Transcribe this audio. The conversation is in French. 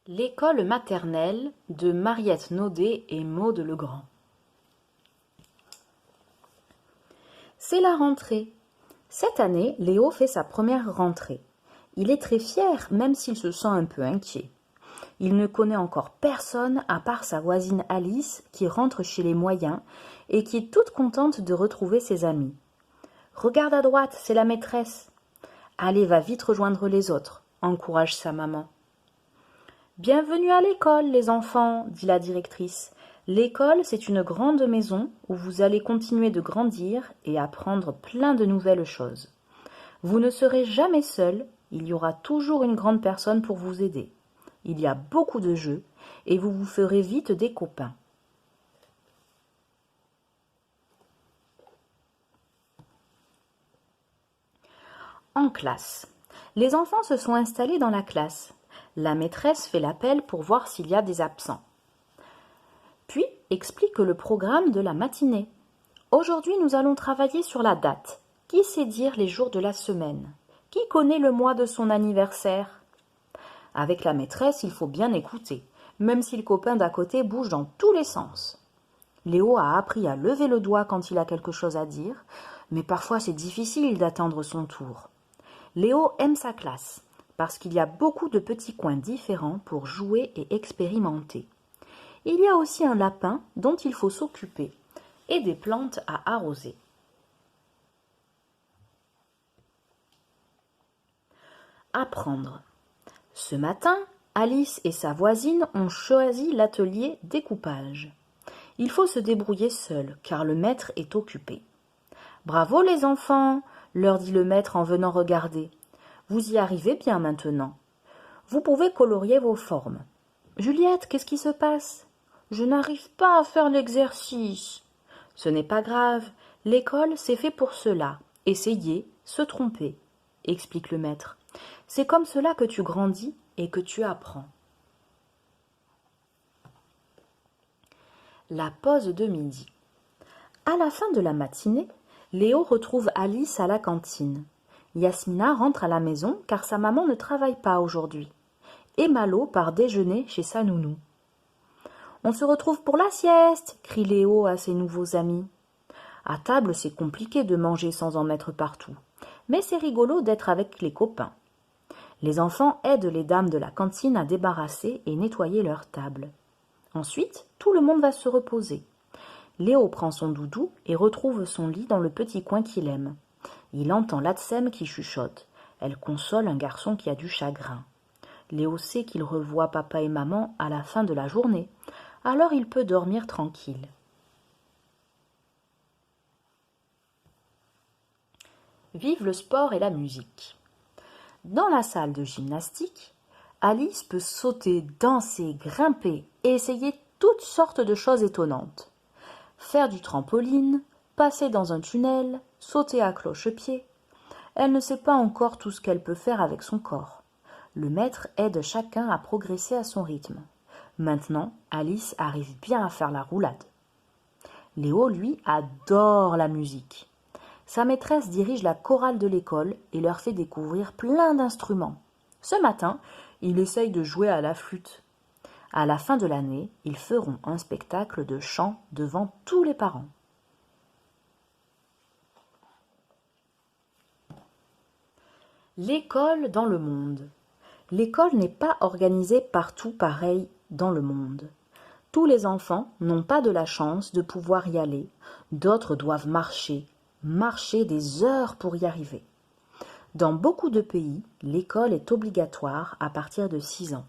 L'école maternelle de Mariette Naudet et Maude Legrand. C'est la rentrée. Cette année, Léo fait sa première rentrée. Il est très fier, même s'il se sent un peu inquiet. Il ne connaît encore personne à part sa voisine Alice qui rentre chez les moyens et qui est toute contente de retrouver ses amis. « Regarde à droite, c'est la maîtresse. »« Allez, va vite rejoindre les autres », encourage sa maman. « Bienvenue à l'école, les enfants, dit la directrice. L'école, c'est une grande maison où vous allez continuer de grandir et apprendre plein de nouvelles choses. Vous ne serez jamais seul, il y aura toujours une grande personne pour vous aider. Il y a beaucoup de jeux et vous vous ferez vite des copains. En classe. Les enfants se sont installés dans la classe. La maîtresse fait l'appel pour voir s'il y a des absents. Puis explique le programme de la matinée. Aujourd'hui, nous allons travailler sur la date. Qui sait dire les jours de la semaine? Qui connaît le mois de son anniversaire? Avec la maîtresse, il faut bien écouter, même si le copain d'à côté bouge dans tous les sens. Léo a appris à lever le doigt quand il a quelque chose à dire, mais parfois c'est difficile d'attendre son tour. Léo aime sa classe, parce qu'il y a beaucoup de petits coins différents pour jouer et expérimenter. Il y a aussi un lapin dont il faut s'occuper et des plantes à arroser. Apprendre. Ce matin, Alice et sa voisine ont choisi l'atelier découpage. Il faut se débrouiller seul, car le maître est occupé. « Bravo les enfants !» leur dit le maître en venant regarder. « Vous y arrivez bien maintenant. Vous pouvez colorier vos formes. »« Juliette, qu'est-ce qui se passe ?»« Je n'arrive pas à faire l'exercice. »« Ce n'est pas grave, l'école c'est fait pour cela. Essayer, se tromper, » explique le maître. « C'est comme cela que tu grandis et que tu apprends. » La pause de midi. À la fin de la matinée, Léo retrouve Alice à la cantine. Yasmina rentre à la maison car sa maman ne travaille pas aujourd'hui. Et Malo part déjeuner chez sa nounou. « On se retrouve pour la sieste !» crie Léo à ses nouveaux amis. À table, c'est compliqué de manger sans en mettre partout, mais c'est rigolo d'être avec les copains. Les enfants aident les dames de la cantine à débarrasser et nettoyer leur table. Ensuite, tout le monde va se reposer. Léo prend son doudou et retrouve son lit dans le petit coin qu'il aime. Il entend l'Atsem qui chuchote. Elle console un garçon qui a du chagrin. Léo sait qu'il revoit papa et maman à la fin de la journée, alors il peut dormir tranquille. Vive le sport et la musique. Dans la salle de gymnastique, Alice peut sauter, danser, grimper et essayer toutes sortes de choses étonnantes. Faire du trampoline, passer dans un tunnel, sauter à cloche-pied. Elle ne sait pas encore tout ce qu'elle peut faire avec son corps. Le maître aide chacun à progresser à son rythme. Maintenant, Alice arrive bien à faire la roulade. Léo, lui, adore la musique. Sa maîtresse dirige la chorale de l'école et leur fait découvrir plein d'instruments. Ce matin, il essaye de jouer à la flûte. À la fin de l'année, ils feront un spectacle de chant devant tous les parents. L'école dans le monde. L'école n'est pas organisée partout pareil dans le monde. Tous les enfants n'ont pas de la chance de pouvoir y aller. D'autres doivent marcher des heures pour y arriver. Dans beaucoup de pays, l'école est obligatoire à partir de 6 ans.